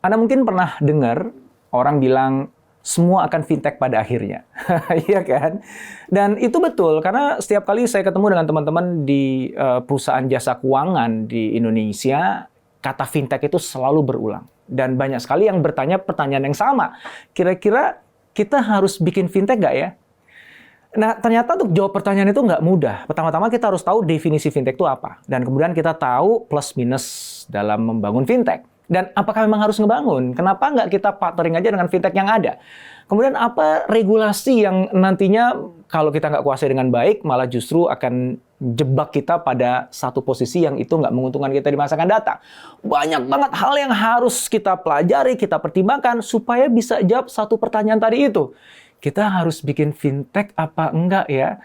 Anda mungkin pernah dengar orang bilang semua akan fintech pada akhirnya. Iya kan? Dan itu betul, karena setiap kali saya ketemu dengan teman-teman di perusahaan jasa keuangan di Indonesia, kata fintech itu selalu berulang. Dan banyak sekali yang bertanya pertanyaan yang sama. Kira-kira kita harus bikin fintech nggak ya? Nah, ternyata untuk jawab pertanyaan itu nggak mudah. Pertama-tama kita harus tahu definisi fintech itu apa. Dan kemudian kita tahu plus minus dalam membangun fintech. Dan apakah memang harus ngebangun? Kenapa nggak kita partnering aja dengan fintech yang ada? Kemudian apa regulasi yang nantinya kalau kita nggak kuasai dengan baik, malah justru akan jebak kita pada satu posisi yang itu nggak menguntungkan kita di masa akan datang. Banyak banget hal yang harus kita pelajari, kita pertimbangkan supaya bisa jawab satu pertanyaan tadi itu. Kita harus bikin fintech apa enggak ya?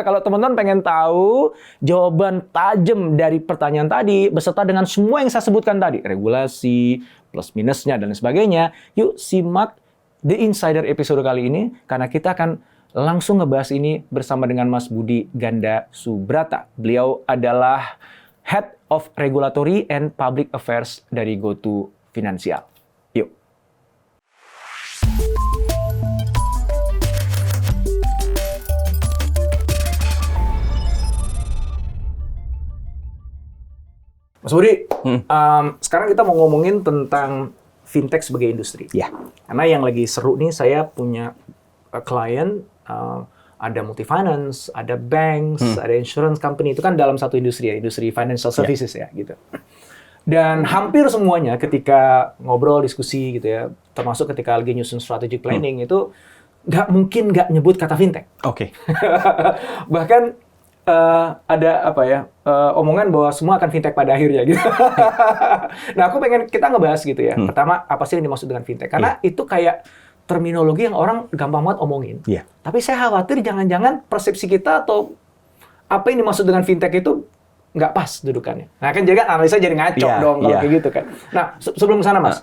Kalau teman-teman pengen tahu jawaban tajam dari pertanyaan tadi, beserta dengan semua yang saya sebutkan tadi, regulasi, plus minusnya, dan sebagainya, yuk simak The Insider episode kali ini, karena kita akan langsung ngebahas ini bersama dengan Mas Budi Ganda Subrata. Beliau adalah Head of Regulatory and Public Affairs dari GoTo Financial. Yuk. Mas Budi, sekarang kita mau ngomongin tentang fintech sebagai industri. Ya. Karena yang lagi seru nih, saya punya klien, ada multi-finance, ada banks, ada insurance company, itu kan dalam satu industri ya, industri financial services ya, gitu. Dan hampir semuanya ketika ngobrol, diskusi gitu ya, termasuk ketika lagi nyusun strategic planning, itu nggak mungkin nggak nyebut kata fintech. Oke. Bahkan ada apa ya omongan bahwa semua akan fintech pada akhirnya gitu. Nah, aku pengen kita ngebahas gitu ya. Pertama, apa sih yang dimaksud dengan fintech? Karena itu kayak terminologi yang orang gampang banget omongin. Tapi saya khawatir jangan-jangan persepsi kita atau apa yang dimaksud dengan fintech itu nggak pas dudukannya. Nah, kan jadi kan analisa jadi ngaco dong kalau kayak gitu kan. Nah, sebelum ke sana Mas,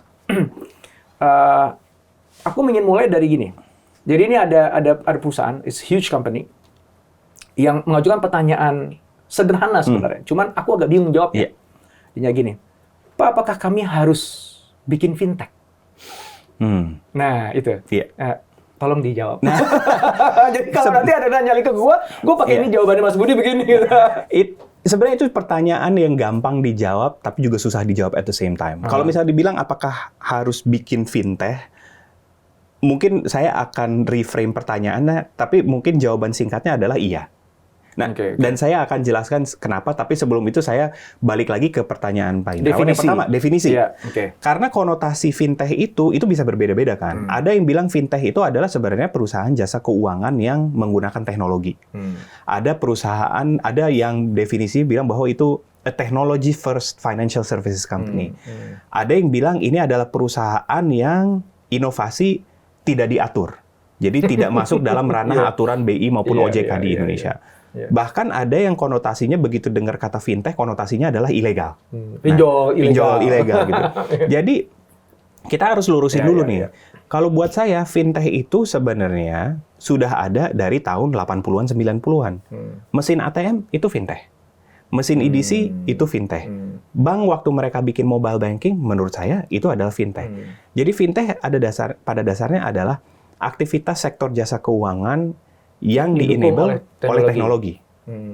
aku ingin mulai dari gini. Jadi ini ada perusahaan, it's huge company, yang mengajukan pertanyaan sederhana sebenarnya. Cuman aku agak bingung jawabnya. Dia gini, Pak, apakah kami harus bikin fintech? Nah, itu. Tolong dijawab. Jadi kalau nanti ada nanya ke gue pakai ini jawabannya Mas Budi begini. Sebenarnya itu pertanyaan yang gampang dijawab, tapi juga susah dijawab at the same time. Kalau misalnya dibilang apakah harus bikin fintech, mungkin saya akan reframe pertanyaannya, tapi mungkin jawaban singkatnya adalah iya. Nah, dan saya akan jelaskan kenapa, tapi sebelum itu saya balik lagi ke pertanyaan Pak Indrawan. Yang pertama, definisi. Karena konotasi fintech itu bisa berbeda-beda kan. Ada yang bilang fintech itu adalah sebenarnya perusahaan jasa keuangan yang menggunakan teknologi. Ada perusahaan, ada yang definisi bilang bahwa itu a technology first financial services company. Ada yang bilang ini adalah perusahaan yang inovasi tidak diatur. Jadi tidak masuk dalam ranah aturan BI maupun OJK di Indonesia. Bahkan ada yang konotasinya begitu dengar kata fintech, konotasinya adalah ilegal. Pinjol ilegal gitu. Jadi kita harus lurusin dulu nih. Kalau buat saya fintech itu sebenarnya sudah ada dari tahun 80-an 90-an. Mesin ATM itu fintech. Mesin EDC itu fintech. Bank waktu mereka bikin mobile banking menurut saya itu adalah fintech. Jadi fintech pada dasarnya adalah aktivitas sektor jasa keuangan yang di-enable oleh teknologi.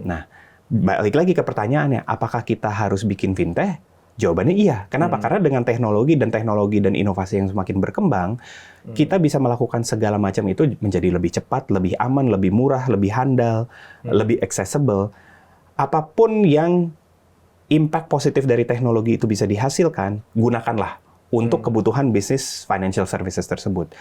Nah, balik lagi ke pertanyaannya, apakah kita harus bikin fintech? Jawabannya iya. Kenapa? Karena dengan teknologi dan inovasi yang semakin berkembang, kita bisa melakukan segala macam itu menjadi lebih cepat, lebih aman, lebih murah, lebih handal, lebih accessible. Apapun yang impact positif dari teknologi itu bisa dihasilkan, gunakanlah untuk kebutuhan bisnis financial services tersebut.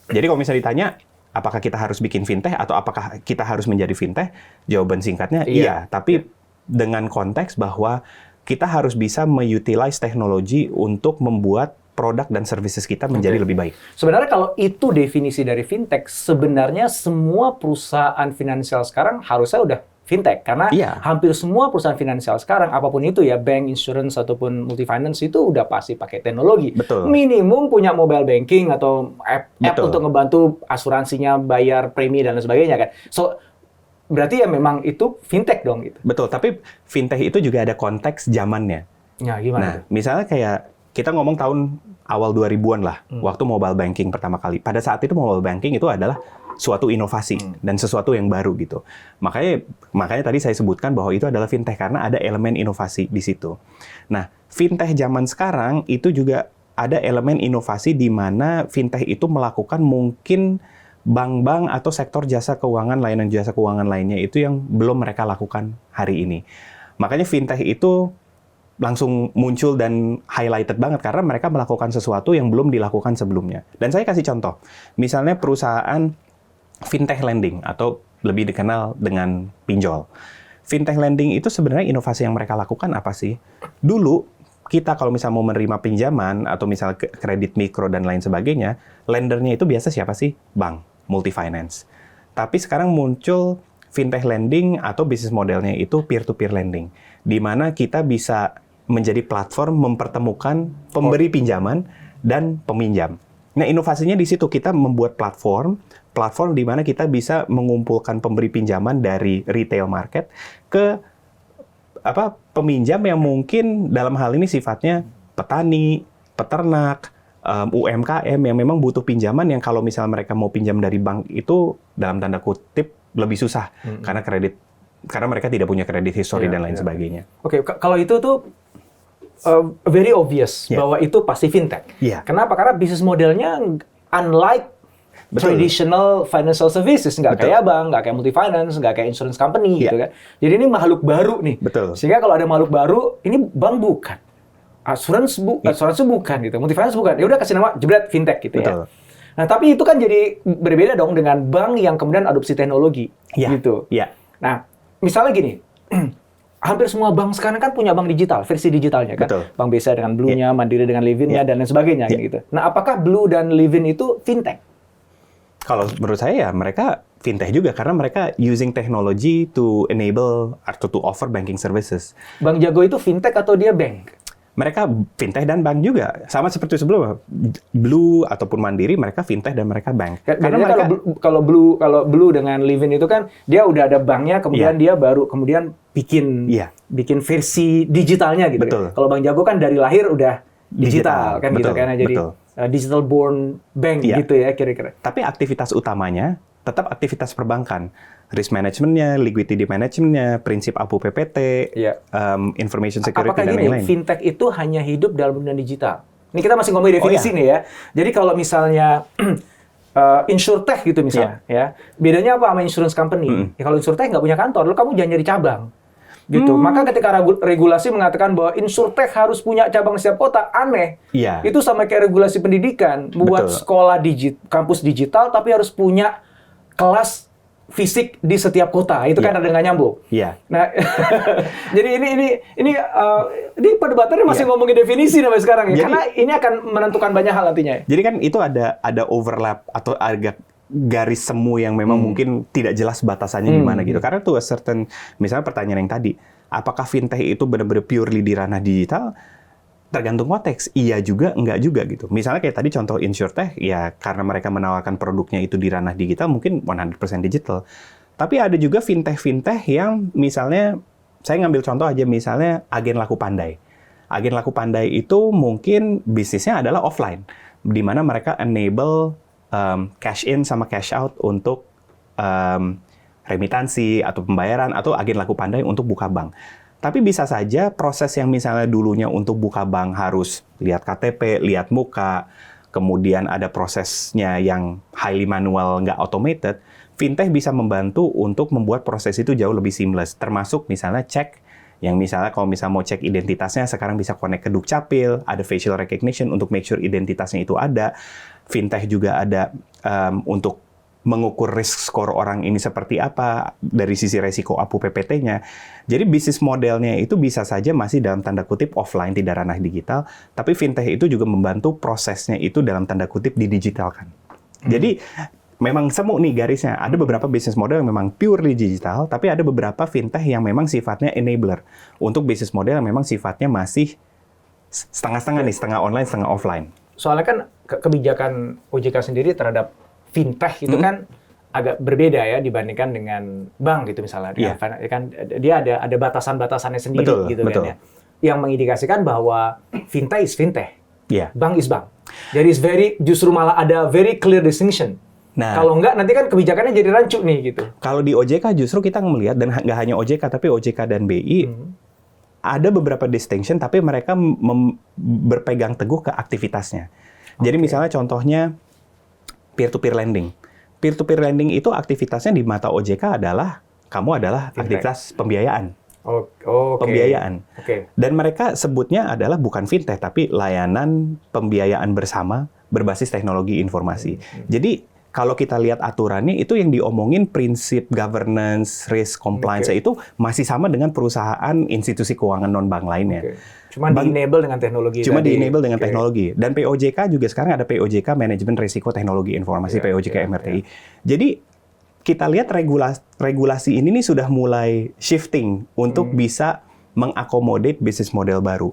Jadi kalau misalnya ditanya, apakah kita harus bikin fintech atau apakah kita harus menjadi fintech? Jawaban singkatnya iya. Tapi dengan konteks bahwa kita harus bisa mengutilize teknologi untuk membuat produk dan services kita menjadi lebih baik. Sebenarnya kalau itu definisi dari fintech, sebenarnya semua perusahaan finansial sekarang harusnya udah fintech. Karena hampir semua perusahaan finansial sekarang, apapun itu ya, bank, insurance, ataupun multi-finance itu udah pasti pakai teknologi. Minimum punya mobile banking atau app untuk ngebantu asuransinya, bayar premi, dan lain sebagainya kan. So, berarti ya memang itu fintech dong gitu. Betul, tapi fintech itu juga ada konteks zamannya. Ya, gimana? Nah, misalnya kayak kita ngomong tahun awal 2000-an lah, waktu mobile banking pertama kali. Pada saat itu mobile banking itu adalah suatu inovasi dan sesuatu yang baru gitu. Makanya tadi saya sebutkan bahwa itu adalah fintech karena ada elemen inovasi di situ. Nah, fintech zaman sekarang itu juga ada elemen inovasi di mana fintech itu melakukan mungkin bank-bank atau sektor jasa keuangan, layanan jasa keuangan lainnya itu yang belum mereka lakukan hari ini. Makanya fintech itu langsung muncul dan highlighted banget karena mereka melakukan sesuatu yang belum dilakukan sebelumnya. Dan saya kasih contoh, misalnya perusahaan fintech lending atau lebih dikenal dengan pinjol. Fintech lending itu sebenarnya inovasi yang mereka lakukan apa sih? Dulu kita kalau misalnya mau menerima pinjaman atau misalnya kredit mikro dan lain sebagainya, lendernya itu biasa siapa sih? Bank, multi finance. Tapi sekarang muncul fintech lending atau bisnis modelnya itu peer-to-peer lending, di mana kita bisa menjadi platform mempertemukan pemberi pinjaman dan peminjam. Nah, inovasinya di situ kita membuat platform di mana kita bisa mengumpulkan pemberi pinjaman dari retail market ke peminjam yang mungkin dalam hal ini sifatnya petani, peternak, UMKM yang memang butuh pinjaman yang kalau misalnya mereka mau pinjam dari bank itu dalam tanda kutip lebih susah karena mereka tidak punya kredit history dan lain sebagainya. Oke, kalau itu tuh very obvious bahwa itu pasti fintech. Kenapa? Karena bisnis modelnya unlike traditional financial services, nggak kayak bank, nggak kayak multi finance, nggak kayak insurance company gitu kan. Jadi ini makhluk baru nih. Sehingga kalau ada makhluk baru, ini bank bukan, asuransi bukan gitu, multi finance bukan. Ya udah kasih nama jebret fintech gitu ya. Nah tapi itu kan jadi berbeda dong dengan bank yang kemudian adopsi teknologi gitu. Nah misalnya gini. Hampir semua bank sekarang kan punya bank digital, versi digitalnya kan. Bank BCA dengan Blue-nya, Mandiri dengan Livin-nya, dan lain sebagainya gitu. Nah, apakah Blue dan Livin itu fintech? Kalau menurut saya ya mereka fintech juga karena mereka using technology to enable atau to offer banking services. Bank Jago itu fintech atau dia bank? Mereka fintech dan bank juga. Sama seperti sebelumnya. Blue ataupun Mandiri mereka fintech dan mereka bank. Karena mereka kalau Blue dengan Livin itu kan dia udah ada banknya, kemudian dia baru kemudian bikin versi digitalnya gitu. Kan? Kalau Bank Jago kan dari lahir udah digital kan gitu karena jadi digital born bank gitu ya kira-kira. Tapi aktivitas utamanya tetap aktivitas perbankan. Risk management-nya, liquidity management-nya, prinsip APU PPT, information security dan lain-lain. Fintech itu hanya hidup dalam dunia digital. Ini kita masih ngomongin definisi nih ya. Jadi kalau misalnya insurtech gitu misalnya, ya bedanya apa sama insurance company? Ya kalau insurtech nggak punya kantor, lo kamu jangan jadi cabang. Gitu. Maka ketika regulasi mengatakan bahwa insurtech harus punya cabang di setiap kota, aneh. Itu sama kayak regulasi pendidikan, membuat sekolah kampus digital tapi harus punya kelas fisik di setiap kota, itu kan ada nggak nyambung. Nah, jadi ini perdebatannya masih ngomongin definisi sampai sekarang ya, karena ini akan menentukan banyak hal nantinya. Jadi kan itu ada overlap atau agak garis semu yang memang mungkin tidak jelas batasannya di mana gitu. Karena tuh misalnya pertanyaan yang tadi, apakah fintech itu benar-benar purely di ranah digital? Tergantung konteks, iya juga, enggak juga gitu. Misalnya kayak tadi contoh insurtech, ya karena mereka menawarkan produknya itu di ranah digital, mungkin 100% digital. Tapi ada juga fintech-fintech yang misalnya, saya ngambil contoh aja misalnya agen laku pandai. Agen laku pandai itu mungkin bisnisnya adalah offline, di mana mereka enable cash in sama cash out untuk remitansi atau pembayaran, atau agen laku pandai untuk buka bank. Tapi bisa saja proses yang misalnya dulunya untuk buka bank harus lihat KTP, lihat muka, kemudian ada prosesnya yang highly manual, nggak automated, fintech bisa membantu untuk membuat proses itu jauh lebih seamless. Termasuk misalnya cek, yang misalnya kalau misalnya mau cek identitasnya, sekarang bisa connect ke Dukcapil, ada facial recognition untuk make sure identitasnya itu ada. Fintech juga ada untuk mengukur risk score orang ini seperti apa dari sisi resiko APU PPT-nya. Jadi bisnis modelnya itu bisa saja masih dalam tanda kutip offline, tidak ranah digital, tapi fintech itu juga membantu prosesnya itu dalam tanda kutip didigitalkan. Jadi memang semu nih garisnya. Ada beberapa bisnis model yang memang purely digital, tapi ada beberapa fintech yang memang sifatnya enabler untuk bisnis model yang memang sifatnya masih setengah-setengah nih, setengah online, setengah offline. Soalnya kan kebijakan OJK sendiri terhadap fintech itu kan agak berbeda ya dibandingkan dengan bank gitu misalnya. Kan dia ada batasan-batasannya sendiri gitu kan ya. Yang mengindikasikan bahwa fintech is fintech. Iya. bank is bank. Jadi justru malah ada very clear distinction. Nah, Kalau enggak, nanti kan kebijakannya jadi rancu nih gitu. kalau di OJK justru kita melihat, dan nggak hanya OJK, tapi OJK dan BI, ada beberapa distinction, tapi mereka berpegang teguh ke aktivitasnya. Jadi misalnya contohnya, peer-to-peer lending. Peer-to-peer lending itu aktivitasnya di mata OJK adalah, kamu adalah aktivitas pembiayaan. Pembiayaan. Dan mereka sebutnya adalah bukan fintech, tapi layanan pembiayaan bersama berbasis teknologi informasi. Jadi, kalau kita lihat aturannya, itu yang diomongin prinsip governance, risk, compliance itu masih sama dengan perusahaan institusi keuangan non-bank lainnya. Cuma di-enable dengan teknologi. Di-enable dengan teknologi. Dan POJK juga sekarang ada POJK, Manajemen Risiko Teknologi Informasi, POJK MRTI. Jadi, kita lihat regulasi ini nih sudah mulai shifting untuk bisa mengakomodate bisnis model baru.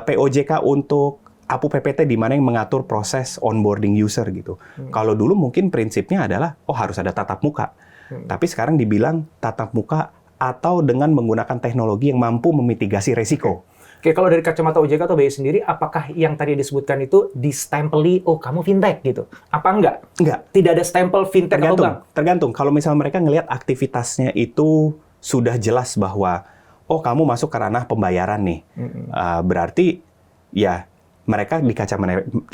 POJK untuk APU PPT di mana yang mengatur proses onboarding user gitu. Kalau dulu mungkin prinsipnya adalah, harus ada tatap muka. Tapi sekarang dibilang tatap muka atau dengan menggunakan teknologi yang mampu memitigasi resiko. Oke, kalau dari kacamata OJK atau BI sendiri, apakah yang tadi disebutkan itu distempeli, kamu fintech gitu? Apa enggak? Enggak. Tidak ada stempel fintech atau bank? Tergantung. Kalau misalnya mereka ngelihat aktivitasnya itu sudah jelas bahwa, kamu masuk ke ranah pembayaran nih. Berarti, ya, mereka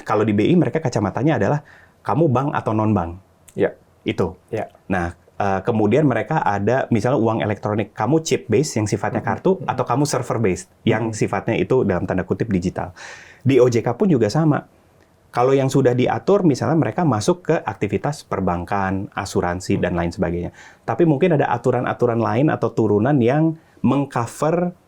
kalau di BI mereka kacamatanya adalah kamu bank atau non bank. Ya. Itu. Ya. Nah, kemudian mereka ada misalnya uang elektronik, kamu chip based yang sifatnya kartu atau kamu server based yang sifatnya itu dalam tanda kutip digital. Di OJK pun juga sama. Kalau yang sudah diatur misalnya mereka masuk ke aktivitas perbankan, asuransi dan lain sebagainya. Tapi mungkin ada aturan-aturan lain atau turunan yang mengcover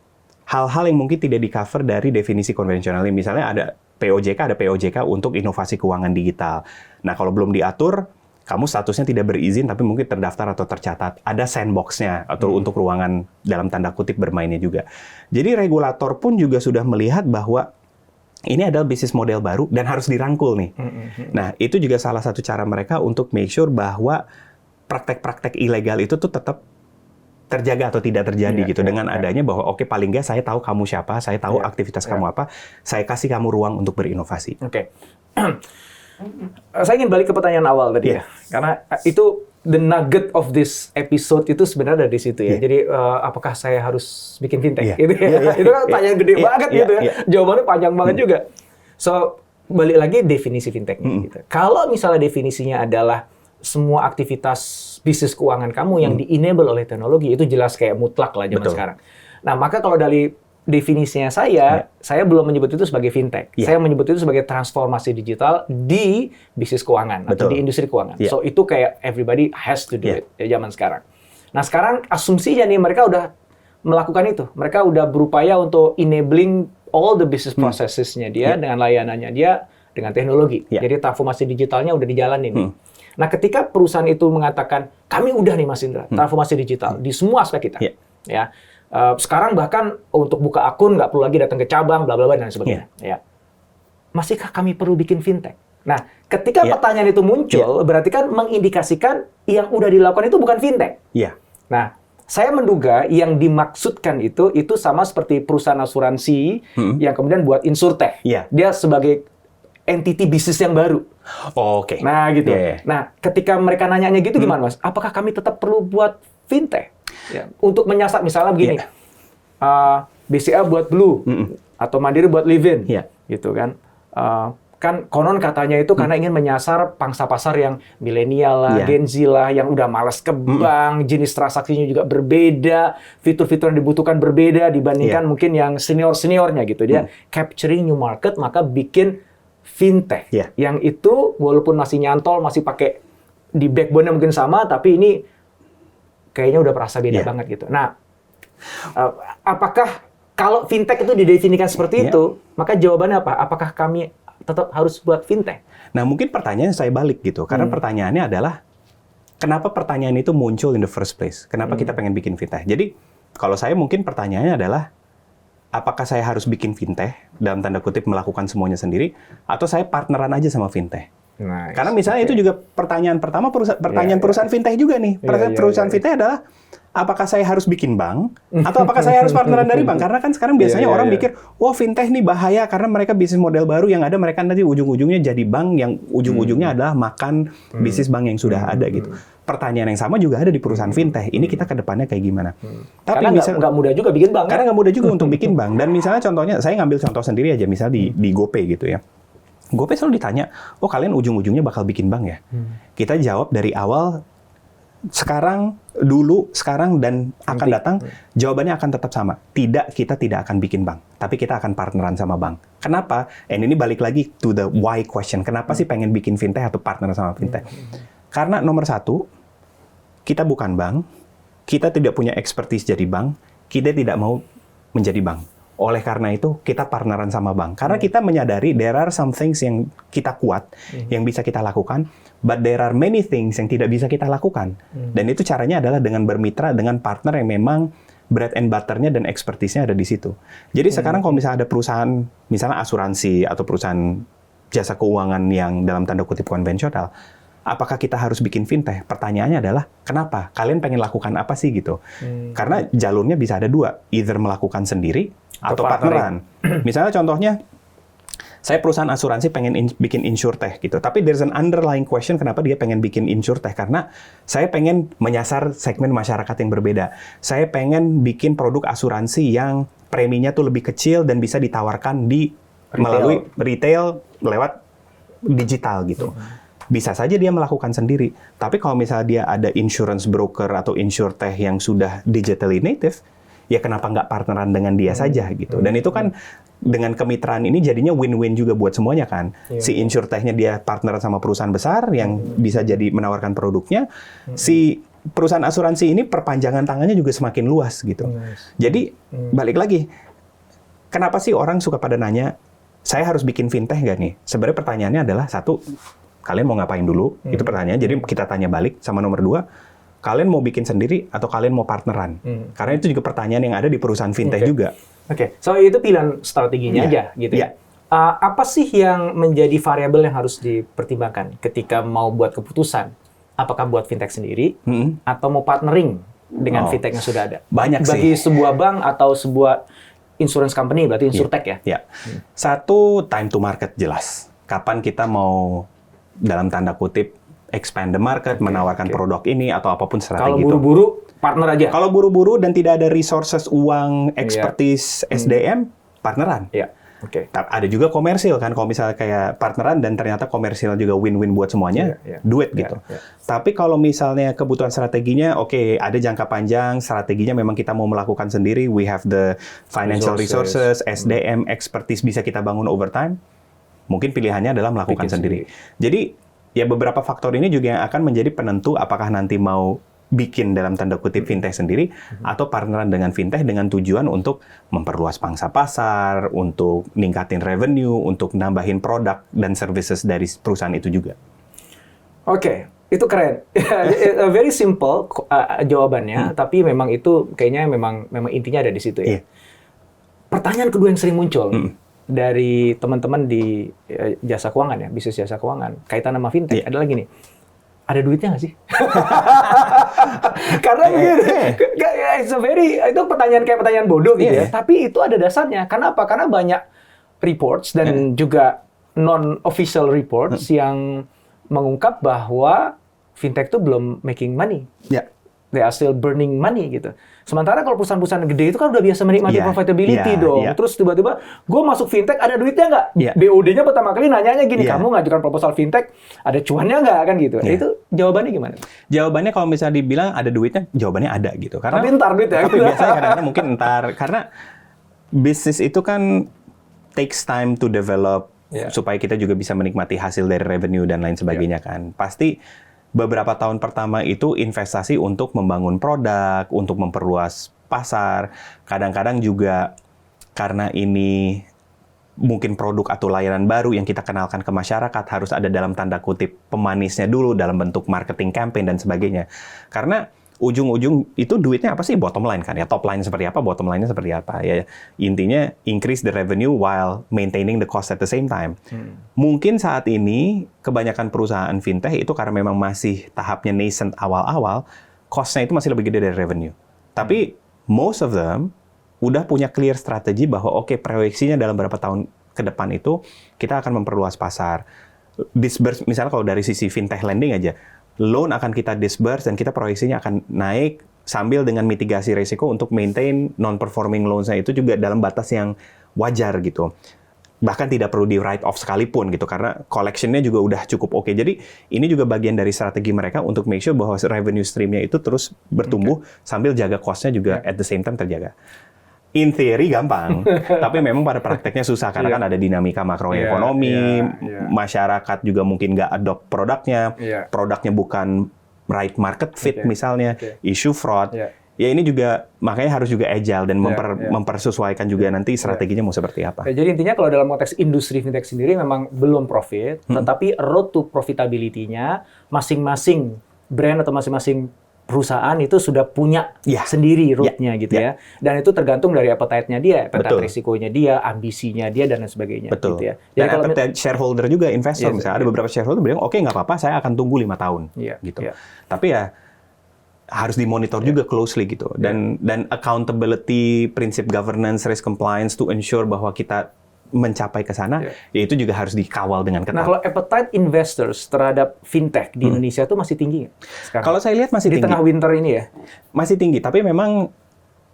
hal-hal yang mungkin tidak di-cover dari definisi konvensional. Misalnya ada POJK untuk inovasi keuangan digital. Nah, kalau belum diatur, kamu statusnya tidak berizin, tapi mungkin terdaftar atau tercatat. Ada sandbox-nya, atau untuk ruangan dalam tanda kutip bermainnya juga. Jadi, regulator pun juga sudah melihat bahwa ini adalah bisnis model baru dan harus dirangkul nih. Nah, itu juga salah satu cara mereka untuk make sure bahwa praktek-praktek ilegal itu tuh tetap terjaga atau tidak terjadi gitu dengan adanya bahwa paling nggak saya tahu kamu siapa, saya tahu aktivitas kamu apa, saya kasih kamu ruang untuk berinovasi. Saya ingin balik ke pertanyaan awal tadi ya, karena itu the nugget of this episode itu sebenarnya dari situ ya. Jadi apakah saya harus bikin fintech? Gitu ya. Itu kan pertanyaan gede banget gitu ya. Jawabannya panjang banget juga. So balik lagi definisi fintechnya. Gitu. Kalau misalnya definisinya adalah semua aktivitas bisnis keuangan kamu yang di-enable oleh teknologi, itu jelas kayak mutlak lah zaman sekarang. Nah, maka kalau dari definisinya saya belum menyebut itu sebagai fintech. Saya menyebut itu sebagai transformasi digital di bisnis keuangan atau di industri keuangan. So, itu kayak everybody has to do it ya zaman sekarang. Nah, sekarang asumsinya nih mereka udah melakukan itu. Mereka udah berupaya untuk enabling all the business processes-nya dia dengan layanannya dia dengan teknologi. Jadi transformasi digitalnya udah dijalanin nih. Nah, ketika perusahaan itu mengatakan, kami udah nih Mas Indra, transformasi digital di semua aspek kita. Ya. Sekarang bahkan untuk buka akun nggak perlu lagi datang ke cabang, bla bla bla dan sebagainya. Ya. Masihkah kami perlu bikin fintech? Nah, ketika pertanyaan itu muncul, berarti kan mengindikasikan yang udah dilakukan itu bukan fintech. Nah, saya menduga yang dimaksudkan itu sama seperti perusahaan asuransi yang kemudian buat insurtech. Dia sebagai entity bisnis yang baru. Nah, gitu. Nah, ketika mereka nanyanya gitu gimana, Mas? Apakah kami tetap perlu buat fintech? Untuk menyasar, misalnya begini, BCA buat Blue, atau Mandiri buat Livin, gitu kan. Kan konon katanya itu karena ingin menyasar pangsa pasar yang milenial lah, Gen Z lah, yang udah malas ke bank, jenis transaksinya juga berbeda, fitur-fitur yang dibutuhkan berbeda dibandingkan mungkin yang senior-seniornya gitu. Dia capturing new market, maka bikin fintech yang itu walaupun masih nyantol, masih pakai di backbone-nya mungkin sama, tapi ini kayaknya udah perasa beda banget gitu. Nah, apakah kalau fintech itu didefinisikan seperti itu, maka jawabannya apa? Apakah kami tetap harus buat fintech? Nah, mungkin pertanyaannya saya balik gitu, karena pertanyaannya adalah kenapa pertanyaan itu muncul in the first place? Kenapa kita pengen bikin fintech? Jadi, kalau saya mungkin pertanyaannya adalah apakah saya harus bikin fintech, dalam tanda kutip melakukan semuanya sendiri, atau saya partneran aja sama fintech? Nice. Karena misalnya itu juga pertanyaan pertama perusahaan fintech juga nih. Perusahaan fintech adalah apakah saya harus bikin bank atau apakah saya harus partneran dari bank? Karena kan sekarang biasanya orang mikir, wah fintech nih bahaya karena mereka bisnis model baru yang ada mereka nanti ujung-ujungnya jadi bank yang ujung-ujungnya adalah makan bisnis bank yang sudah ada gitu. Pertanyaan yang sama juga ada di perusahaan fintech. Ini kita ke depannya kayak gimana? Tapi karena nggak mudah juga bikin bank. Karena nggak mudah juga untuk bikin bank. Dan misalnya contohnya, saya ngambil contoh sendiri aja, misalnya di GoPay gitu ya. GoPay selalu ditanya, oh kalian ujung-ujungnya bakal bikin bank ya? Kita jawab dari awal, sekarang, dulu, sekarang, dan akan datang, jawabannya akan tetap sama. Kita tidak akan bikin bank, tapi kita akan partneran sama bank. Kenapa? And ini balik lagi to the why question. Kenapa sih pengen bikin fintech atau partner sama fintech? Karena nomor satu, kita bukan bank, kita tidak punya expertise jadi bank, kita tidak mau menjadi bank. Oleh karena itu, kita partneran sama bank. Karena kita menyadari there are some things yang kita kuat, yang bisa kita lakukan, but there are many things yang tidak bisa kita lakukan. Dan itu caranya adalah dengan bermitra dengan partner yang memang bread and butter-nya dan expertise-nya ada di situ. Jadi sekarang kalau misalnya ada perusahaan, misalnya asuransi atau perusahaan jasa keuangan yang dalam tanda kutip konvensional, apakah kita harus bikin fintech? Pertanyaannya adalah, kenapa? Kalian pengen lakukan apa sih gitu? Karena jalurnya bisa ada dua, either melakukan sendiri, atau partneran. Misalnya contohnya, saya perusahaan asuransi pengen bikin insurtech gitu. Tapi there's an underlying question kenapa dia pengen bikin insurtech. Karena saya pengen menyasar segmen masyarakat yang berbeda. Saya pengen bikin produk asuransi yang preminya tuh lebih kecil dan bisa ditawarkan melalui retail lewat digital gitu. Bisa saja dia melakukan sendiri. Tapi kalau misalnya dia ada insurance broker atau insurtech yang sudah digitally native, ya kenapa nggak partneran dengan dia saja gitu. Dan itu kan dengan kemitraan ini jadinya win-win juga buat semuanya kan. Si insurtechnya dia partneran sama perusahaan besar yang bisa jadi menawarkan produknya. Si perusahaan asuransi ini perpanjangan tangannya juga semakin luas gitu. Jadi balik lagi, kenapa sih orang suka pada nanya, saya harus bikin fintech nggak nih? Sebenarnya pertanyaannya adalah satu, kalian mau ngapain dulu? Itu pertanyaan. Jadi kita tanya balik sama nomor dua, kalian mau bikin sendiri atau kalian mau partneran? Karena itu juga pertanyaan yang ada di perusahaan fintech juga. So itu pilihan strateginya aja gitu ya. Apa sih yang menjadi variabel yang harus dipertimbangkan ketika mau buat keputusan? Apakah buat fintech sendiri atau mau partnering dengan fintech yang sudah ada? Banyak Bagi sih. sebuah bank atau sebuah insurance company, berarti insurtech ya? Satu, time to market jelas. Kapan kita mau dalam tanda kutip expand the market, menawarkan produk ini atau apapun strategi itu. Kalau buru-buru, partner aja. Kalau buru-buru dan tidak ada resources, uang, expertise, SDM, partneran. Ada juga komersil kan, kalau misalnya kayak partneran dan ternyata komersil juga win-win buat semuanya, duit gitu. Tapi kalau misalnya kebutuhan strateginya, ada jangka panjang, strateginya memang kita mau melakukan sendiri, we have the financial resources, SDM, expertise bisa kita bangun over time, mungkin pilihannya adalah melakukan sendiri. Jadi, ya beberapa faktor ini juga yang akan menjadi penentu apakah nanti mau bikin dalam tanda kutip fintech sendiri atau partneran dengan fintech dengan tujuan untuk memperluas pangsa pasar, untuk ningkatin revenue, untuk nambahin produk dan services dari perusahaan itu juga. Itu keren. Very simple jawabannya, tapi memang itu kayaknya memang intinya ada di situ ya. Pertanyaan kedua yang sering muncul dari teman-teman di jasa keuangan ya, bisnis jasa keuangan, kaitan sama fintech adalah gini, ada duitnya nggak sih? Karena itu pertanyaan bodoh gitu ya, tapi itu ada dasarnya. Kenapa? Karena banyak reports dan juga non-official reports yang mengungkap bahwa fintech itu belum making money. They are still burning money gitu. Sementara kalau perusahaan-perusahaan gede itu kan udah biasa menikmati profitability dong. Terus tiba-tiba, gue masuk fintech, ada duitnya nggak? BOD-nya pertama kali nanyanya gini, kamu ngajukan proposal fintech, ada cuannya nggak? Kan gitu. Itu jawabannya gimana? Jawabannya kalau misalnya dibilang ada duitnya, jawabannya ada gitu. Karena, tapi ntar duitnya. Tapi biasanya kadang-kadang mungkin ntar. Karena bisnis itu kan takes time to develop, supaya kita juga bisa menikmati hasil dari revenue dan lain sebagainya kan. Pasti beberapa tahun pertama itu investasi untuk membangun produk, untuk memperluas pasar. Kadang-kadang juga karena ini mungkin produk atau layanan baru yang kita kenalkan ke masyarakat, harus ada dalam tanda kutip pemanisnya dulu dalam bentuk marketing campaign dan sebagainya. Karena ujung-ujung itu duitnya apa sih? Bottom line kan ya, top line seperti apa, bottom line-nya seperti apa ya. Intinya increase the revenue while maintaining the cost at the same time. Mungkin saat ini kebanyakan perusahaan fintech itu karena memang masih tahapnya nascent awal-awal, cost-nya itu masih lebih gede dari revenue. Tapi most of them udah punya clear strategi bahwa oke, proyeksinya dalam beberapa tahun ke depan itu kita akan memperluas pasar. Disburse, misalnya kalau dari sisi fintech lending aja, loan akan kita disburse dan kita proyeksinya akan naik sambil dengan mitigasi risiko untuk maintain non-performing loans-nya itu juga dalam batas yang wajar gitu. Bahkan tidak perlu di write off sekalipun gitu, karena collection-nya juga udah cukup oke. Jadi ini juga bagian dari strategi mereka untuk make sure bahwa revenue stream-nya itu terus bertumbuh sambil jaga cost-nya juga at the same time terjaga. In theory gampang, tapi memang pada prakteknya susah karena kan ada dinamika makroekonomi, masyarakat juga mungkin nggak adopt produknya, produknya bukan right market fit misalnya, isu fraud. Ya ini juga makanya harus juga agile dan mempersesuaikan juga nanti strateginya mau seperti apa. Jadi intinya kalau dalam konteks industri fintech sendiri memang belum profit, tetapi road to profitability-nya masing-masing brand atau masing-masing perusahaan itu sudah punya sendiri roadnya gitu ya. Dan itu tergantung dari appetite-nya dia, appetite risikonya dia, ambisinya dia, dan lain sebagainya. Betul. Gitu ya. Dan appetite shareholder juga, investor. Misalnya ada beberapa shareholder bilang, oke nggak apa-apa, saya akan tunggu 5 tahun. Gitu. Tapi ya harus dimonitor juga closely gitu. Dan accountability, prinsip governance, risk compliance to ensure bahwa kita mencapai ke sana, ya itu juga harus dikawal dengan ketat. Nah, kalau appetite investors terhadap fintech di Indonesia itu masih tinggi nggak sekarang? Kalau saya lihat masih tinggi. Di tengah winter ini ya? Masih tinggi, tapi memang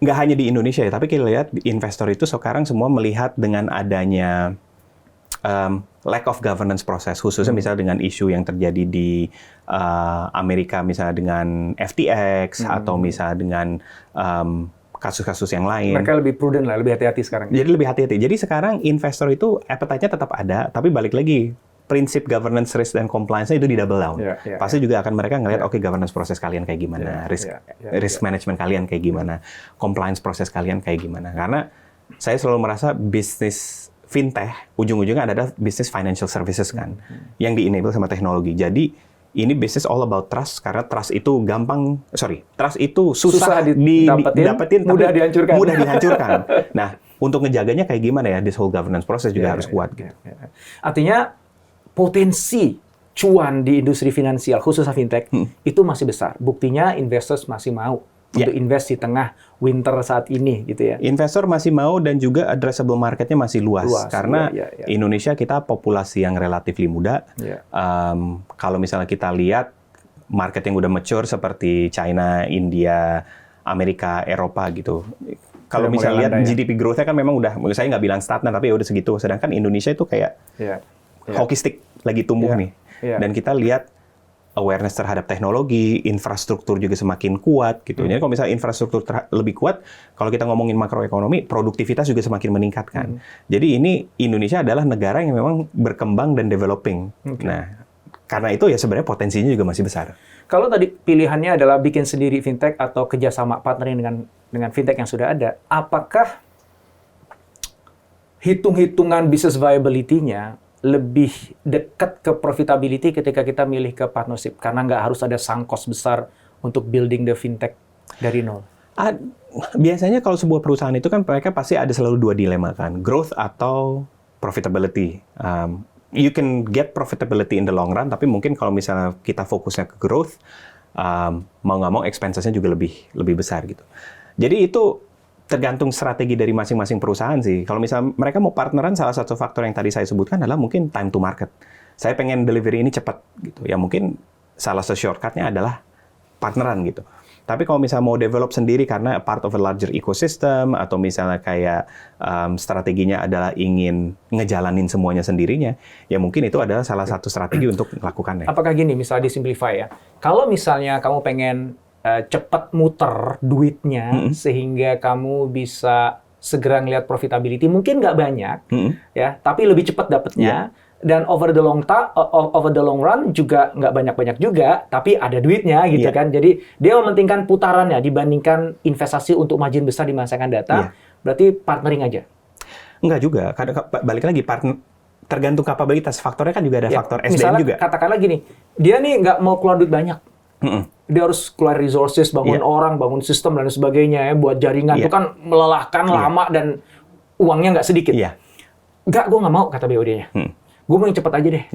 nggak hanya di Indonesia ya, tapi kita lihat investor itu sekarang semua melihat dengan adanya lack of governance process, khususnya misalnya dengan isu yang terjadi di Amerika, misalnya dengan FTX, atau misalnya dengan kasus-kasus yang lain. Mereka lebih prudent lah, lebih hati-hati sekarang. Jadi lebih hati-hati. Jadi sekarang investor itu appetite-nya tetap ada, tapi balik lagi, prinsip governance, risk, dan compliance-nya itu di double down. Pasti juga akan mereka ngelihat, oke, governance proses kalian kayak gimana, risk management kalian kayak gimana, compliance proses kalian kayak gimana. Karena saya selalu merasa bisnis fintech, ujung-ujungnya adalah bisnis financial services kan, yang di-enable sama teknologi. Jadi, ini bisnis all about trust, karena trust itu trust itu susah didapetin, mudah dihancurkan. Mudah dihancurkan. Nah, untuk ngejaganya kayak gimana ya, this whole governance process juga harus kuat. Gitu. Artinya, potensi cuan di industri finansial, khususnya fintech, itu masih besar. Buktinya, investors masih mau untuk invest di tengah winter saat ini, gitu ya. Investor masih mau dan juga addressable marketnya masih luas karena Indonesia kita populasi yang relatif muda. Kalau misalnya kita lihat market yang udah mature seperti China, India, Amerika, Eropa gitu. Kalau misalnya lihat GDP growth-nya kan memang udah, saya nggak bilang stagnan tapi ya udah segitu. Sedangkan Indonesia itu kayak hockey stick lagi tumbuh nih. Dan kita lihat awareness terhadap teknologi, infrastruktur juga semakin kuat gitu. Jadi kalau misalnya infrastruktur lebih kuat, kalau kita ngomongin makroekonomi, produktivitas juga semakin meningkatkan. Jadi ini Indonesia adalah negara yang memang berkembang dan developing. Nah, karena itu ya sebenarnya potensinya juga masih besar. Kalau tadi pilihannya adalah bikin sendiri fintech atau kerjasama partnering dengan fintech yang sudah ada, apakah hitung-hitungan business viability-nya lebih dekat ke profitability ketika kita milih ke partnership karena nggak harus ada sunk cost besar untuk building the fintech dari nol? Biasanya kalau sebuah perusahaan itu kan mereka pasti ada selalu dua dilema kan, growth atau profitability. You can get profitability in the long run, tapi mungkin kalau misalnya kita fokusnya ke growth, mau nggak mau expenses-nya juga lebih besar gitu. Jadi itu tergantung strategi dari masing-masing perusahaan sih. Kalau misalnya mereka mau partneran, salah satu faktor yang tadi saya sebutkan adalah mungkin time to market. Saya pengen delivery ini cepat gitu. Ya mungkin salah satu shortcut-nya adalah partneran gitu. Tapi kalau misalnya mau develop sendiri karena part of a larger ecosystem, atau misalnya kayak strateginya adalah ingin ngejalanin semuanya sendirinya, ya mungkin itu adalah salah satu strategi untuk melakukannya. Apakah gini, misalnya disimplify ya, kalau misalnya kamu pengen cepat muter duitnya sehingga kamu bisa segera ngelihat profitability, mungkin nggak banyak ya, tapi lebih cepat dapatnya. Dan over the long run juga nggak banyak juga, tapi ada duitnya gitu kan. Jadi dia mementingkan putarannya dibandingkan investasi untuk margin besar di masa yang akan datang. Berarti partnering aja. Enggak juga. Balik lagi, tergantung kapabilitas. Faktornya kan juga ada faktor SDM misalnya, juga. Katakanlah gini, dia nih nggak mau keluar duit banyak. dia harus keluar resources, bangun orang, bangun sistem dan sebagainya ya, buat jaringan itu kan melelahkan, lama dan uangnya nggak sedikit. Nggak, gue nggak mau kata BOD-nya. Gue mau yang cepet aja deh.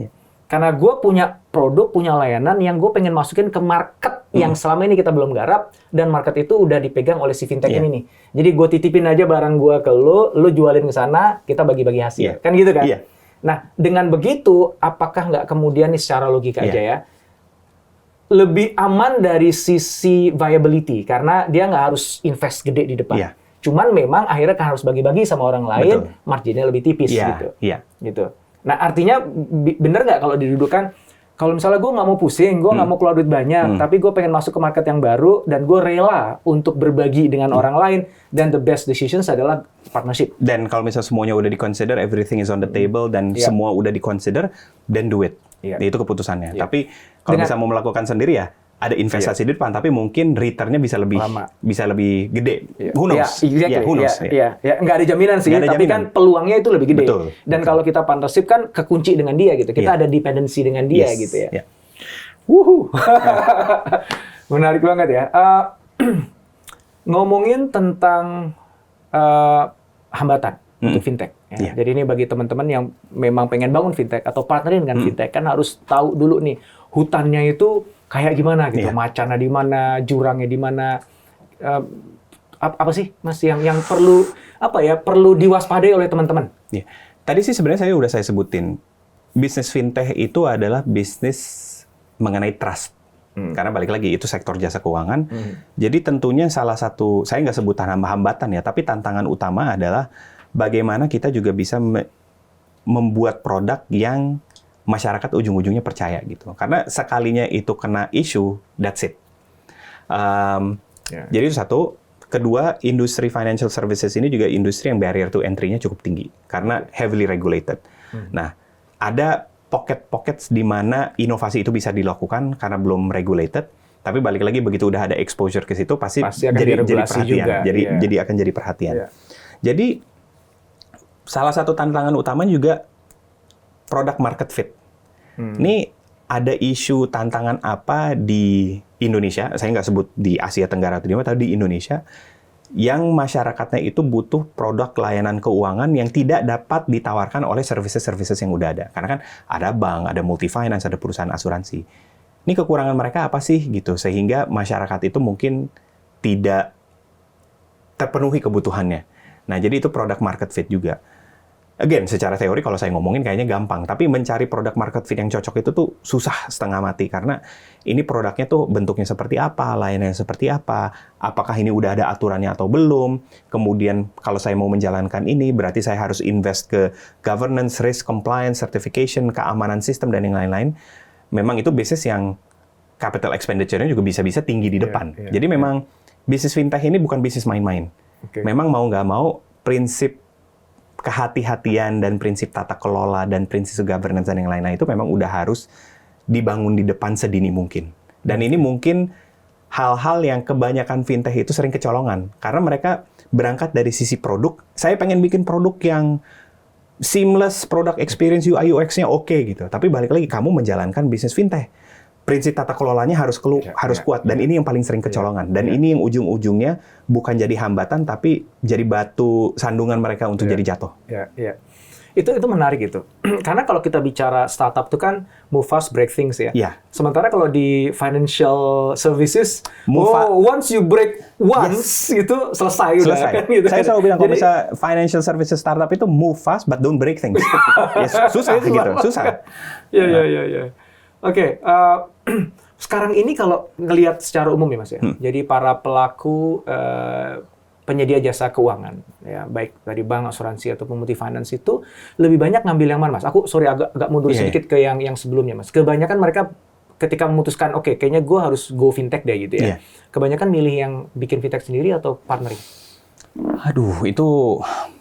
Karena gue punya produk, punya layanan yang gue pengen masukin ke market yang selama ini kita belum garap, dan market itu udah dipegang oleh si fintech ini nih. Jadi gue titipin aja barang gue ke lu jualin ke sana, kita bagi-bagi hasil. Kan gitu kan? Nah, dengan begitu, apakah nggak kemudian nih secara logika aja ya, lebih aman dari sisi viability, karena dia nggak harus invest gede di depan. Cuman memang akhirnya kan harus bagi-bagi sama orang lain, marginnya lebih tipis gitu. Gitu. Nah, artinya bener nggak kalau didudukan, kalau misalnya gue nggak mau pusing, gue nggak mau keluar duit banyak, tapi gue pengen masuk ke market yang baru, dan gue rela untuk berbagi dengan orang lain, dan the best decisions adalah partnership. Dan kalau misalnya semuanya udah di-consider, everything is on the table, dan semua udah di-consider, then do it. Itu keputusannya. Tapi kalau misalnya mau melakukan sendiri ya, ada investasi di depan, tapi mungkin return-nya bisa lebih gede. Who knows? Who knows? Nggak ada jaminan sih, tapi kan peluangnya itu lebih gede. Dan kalau kita partnership kan kekunci dengan dia gitu. Kita ada dependency dengan dia gitu ya. Wuhu. Menarik banget ya. Ngomongin tentang hambatan untuk fintech. Jadi ini bagi teman-teman yang memang pengen bangun fintech atau partnerin dengan fintech, kan harus tahu dulu nih hutannya itu kayak gimana gitu, macannya di mana, jurangnya di mana, apa sih Mas yang perlu diwaspadai oleh teman-teman? Tadi sih sebenarnya saya sebutin, bisnis fintech itu adalah bisnis mengenai trust. Karena balik lagi itu sektor jasa keuangan. Jadi tentunya salah satu, saya nggak sebut hambatan ya, tapi tantangan utama adalah bagaimana kita juga bisa membuat produk yang masyarakat ujung-ujungnya percaya gitu. Karena sekalinya itu kena isu, that's it. Jadi itu satu. Kedua, industri financial services ini juga industri yang barrier to entry-nya cukup tinggi. Karena heavily regulated. Nah, ada pocket-pockets di mana inovasi itu bisa dilakukan karena belum regulated. Tapi balik lagi, begitu udah ada exposure ke situ, pasti jadi perhatian. Juga. Jadi akan jadi perhatian. Jadi, salah satu tantangan utama juga product market fit. Ini ada isu tantangan apa di Indonesia, saya nggak sebut di Asia Tenggara atau di mana, tapi di Indonesia, yang masyarakatnya itu butuh produk layanan keuangan yang tidak dapat ditawarkan oleh services-services yang udah ada. Karena kan ada bank, ada multi finance, ada perusahaan asuransi. Ini kekurangan mereka apa sih gitu, sehingga masyarakat itu mungkin tidak terpenuhi kebutuhannya. Nah, jadi itu product market fit juga. Again, secara teori kalau saya ngomongin kayaknya gampang, tapi mencari produk market fit yang cocok itu tuh susah setengah mati, karena ini produknya tuh bentuknya seperti apa, layanannya seperti apa, apakah ini udah ada aturannya atau belum, kemudian kalau saya mau menjalankan ini, berarti saya harus invest ke governance, risk, compliance, certification, keamanan sistem, dan yang lain-lain. Memang itu bisnis yang capital expenditure-nya juga bisa-bisa tinggi di depan. Jadi memang bisnis fintech ini bukan bisnis main-main. Memang mau nggak mau, prinsip kehati-hatian dan prinsip tata kelola dan prinsip governance dan yang lain-lain itu memang udah harus dibangun di depan sedini mungkin. Dan ini mungkin hal-hal yang kebanyakan fintech itu sering kecolongan. Karena mereka berangkat dari sisi produk, saya pengen bikin produk yang seamless, product experience, UI, UX-nya oke gitu. Tapi balik lagi, kamu menjalankan bisnis fintech. Prinsip tata kelolanya harus kuat, dan ini yang paling sering kecolongan. Dan ini yang ujung-ujungnya bukan jadi hambatan, tapi jadi batu sandungan mereka untuk jadi jatuh. Itu menarik itu. Karena kalau kita bicara startup itu kan move fast, break things ya. Sementara kalau di financial services, once you break once, itu selesai. Kan, gitu. Saya selalu bilang, kalau bisa financial services startup itu move fast, but don't break things. Susah gitu, susah. Oke, sekarang ini kalau ngelihat secara umum ya Mas ya, jadi para pelaku penyedia jasa keuangan, ya baik dari bank, asuransi ataupun multi finance itu lebih banyak ngambil yang mana Mas? Aku agak mundur sedikit ke yang sebelumnya Mas. Kebanyakan mereka ketika memutuskan, oke, kayaknya gue harus go fintech deh gitu ya. Kebanyakan milih yang bikin fintech sendiri atau partnering? Aduh, itu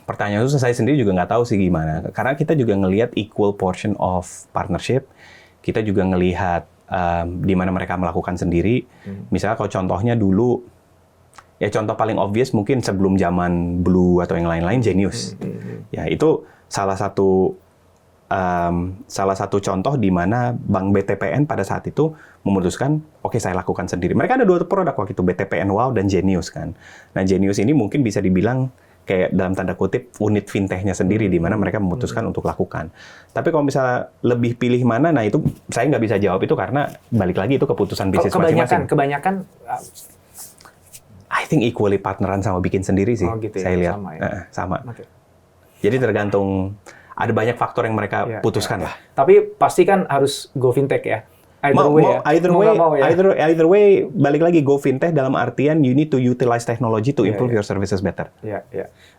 pertanyaan susah. Saya sendiri juga nggak tahu sih gimana. Karena kita juga ngelihat equal portion of partnership. Kita juga ngelihat di mana mereka melakukan sendiri. Misalnya kalau contohnya dulu, ya contoh paling obvious mungkin sebelum zaman Blue atau yang lain-lain, Genius. Ya itu salah satu salah satu contoh di mana Bank BTPN pada saat itu memutuskan, oke saya lakukan sendiri. Mereka ada 2 produk waktu itu, BTPN Wow dan Genius kan. Nah Genius ini mungkin bisa dibilang kayak dalam tanda kutip unit fintechnya sendiri di mana mereka memutuskan untuk lakukan. Tapi kalau misalnya lebih pilih mana, nah itu saya nggak bisa jawab itu karena balik lagi itu keputusan bisnis masing-masing. Kebanyakan I think equally partneran sama bikin sendiri sih. Oh, gitu ya, saya lihat sama ya. sama. Okay. Jadi tergantung, ada banyak faktor yang mereka putuskan lah. Tapi pasti kan harus go fintech ya. Either way, balik lagi go fintech dalam artian you need to utilize technology to improve your services better.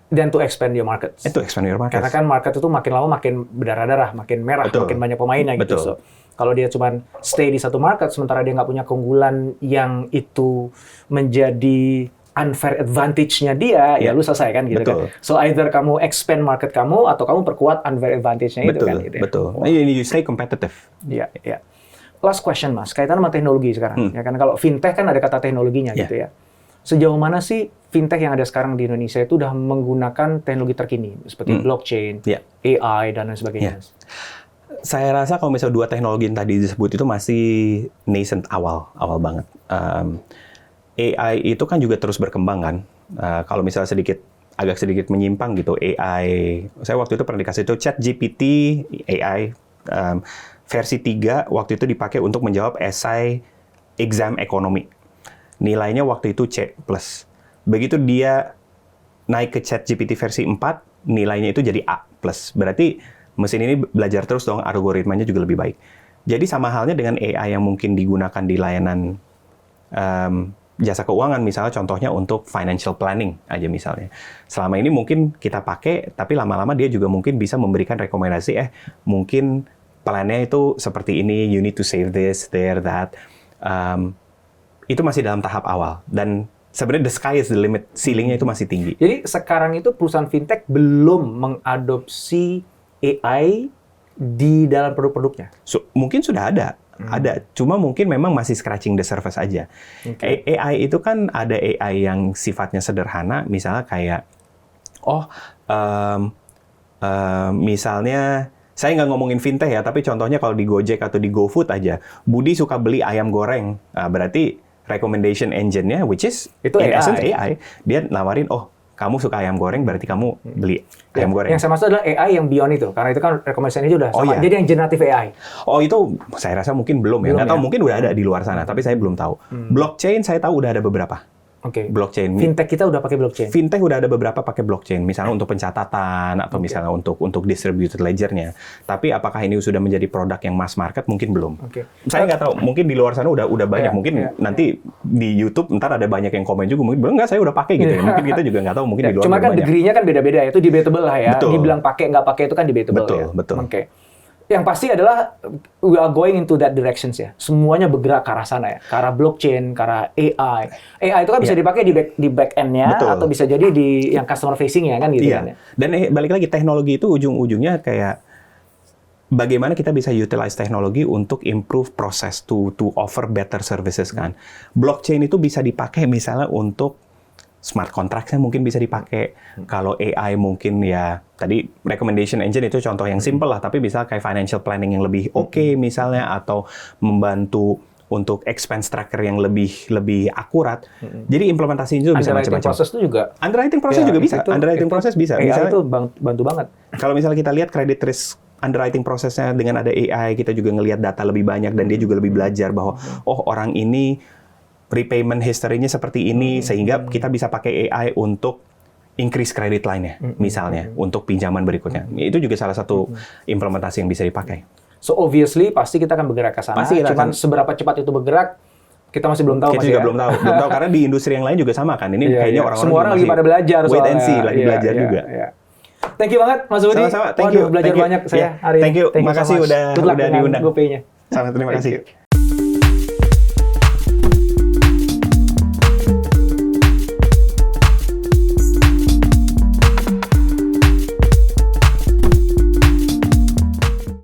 Dan to expand your market. To expand your market. Karena kan market itu makin lama makin berdarah-darah, makin merah, makin banyak pemainnya gitu. So, kalau dia cuma stay di satu market, sementara dia nggak punya keunggulan yang itu menjadi unfair advantage-nya dia, ya lu selesai kan gitu kan. So either kamu expand market kamu atau kamu perkuat unfair advantage-nya itu kan gitu. Betul. You stay competitive. Iya. Last question Mas, kaitan sama teknologi sekarang. Ya kan kalau fintech kan ada kata teknologinya gitu ya. Sejauh mana sih fintech yang ada sekarang di Indonesia itu udah menggunakan teknologi terkini seperti blockchain, AI dan lain sebagainya? Saya rasa kalau misalnya 2 teknologi yang tadi disebut itu masih nascent, awal banget. AI itu kan juga terus berkembang kan. Kalau misalnya agak sedikit menyimpang gitu, AI, saya waktu itu pernah dikasih itu ChatGPT AI versi 3 waktu itu dipakai untuk menjawab esai exam ekonomi. Nilainya waktu itu C+. Begitu dia naik ke ChatGPT versi 4, nilainya itu jadi A+. Berarti mesin ini belajar terus dong, algoritmanya juga lebih baik. Jadi sama halnya dengan AI yang mungkin digunakan di layanan jasa keuangan, misalnya contohnya untuk financial planning aja misalnya. Selama ini mungkin kita pakai, tapi lama-lama dia juga mungkin bisa memberikan rekomendasi, mungkin plan-nya itu seperti ini, you need to save this, there, that. Itu masih dalam tahap awal. Dan sebenarnya the sky is the limit, ceilingnya itu masih tinggi. Jadi sekarang itu perusahaan fintech belum mengadopsi AI di dalam produk-produknya? Mungkin sudah ada. Cuma mungkin memang masih scratching the surface aja. AI itu kan ada AI yang sifatnya sederhana, misalnya kayak, misalnya, saya nggak ngomongin fintech ya, tapi contohnya kalau di Gojek atau di GoFood aja, Budi suka beli ayam goreng, berarti recommendation engine-nya, which is itu in essence AI, dia nawarin, kamu suka ayam goreng, berarti kamu beli ayam goreng. Yang saya maksud adalah AI yang beyond itu, karena itu kan recommendation itu udah sama. Jadi yang generative AI. Itu saya rasa mungkin belum ya. Nggak tahu, mungkin udah ada di luar sana, tapi saya belum tau. Blockchain saya tahu udah ada beberapa. Blockchain. Fintech kita udah pakai blockchain. Fintech udah ada beberapa pakai blockchain, misalnya untuk pencatatan atau misalnya untuk distributed ledger-nya. Tapi apakah ini sudah menjadi produk yang mass market? Mungkin belum. Saya nggak tahu. Mungkin di luar sana udah banyak. Mungkin nanti di YouTube ntar ada banyak yang komen juga. Mungkin belum, nggak, saya udah pakai gitu ya. Mungkin kita juga nggak tahu. Mungkin di luar cuma kan banyak. degree-nya kan beda-beda ya. Itu debatable lah ya. Betul. Dibilang pakai nggak pakai itu kan debatable ya. Betul. Yang pasti adalah we are going into that directions ya. Semuanya bergerak ke arah sana ya. Ke arah blockchain, ke arah AI. AI itu kan bisa dipakai di back end-nya atau bisa jadi di yang customer facing ya kan gitu kan ya. Dan balik lagi, teknologi itu ujung-ujungnya kayak bagaimana kita bisa utilize teknologi untuk improve proses to offer better services kan. Blockchain itu bisa dipakai misalnya untuk smart contract-nya mungkin bisa dipakai. Kalau AI mungkin ya, tadi recommendation engine itu contoh yang simple lah, tapi bisa kayak financial planning yang lebih oke misalnya, atau membantu untuk expense tracker yang lebih akurat. Jadi implementasi itu bisa macam-macam. Proses itu juga. Underwriting proses juga bisa. Underwriting proses bisa. AI misalnya, itu bantu banget. Kalau misalnya kita lihat credit risk underwriting prosesnya dengan ada AI, kita juga ngelihat data lebih banyak dan dia juga lebih belajar bahwa orang ini repayment history-nya seperti ini, sehingga kita bisa pakai AI untuk increase credit line-nya, misalnya, untuk pinjaman berikutnya. Itu juga salah satu implementasi yang bisa dipakai. So obviously, pasti kita akan bergerak ke sana. Cuman seberapa cepat itu bergerak, kita masih belum tahu. Kita juga belum tahu, karena di industri yang lain juga sama kan. Ini kayaknya orang-orang semua orang lagi pada belajar soalnya. Wait and see, lagi belajar juga. Thank you banget, Mas Budi. Sama-sama, thank you. Belajar banyak saya hari ini. Thank you, makasih udah diundang. GoPay-nya. Sama, terima kasih.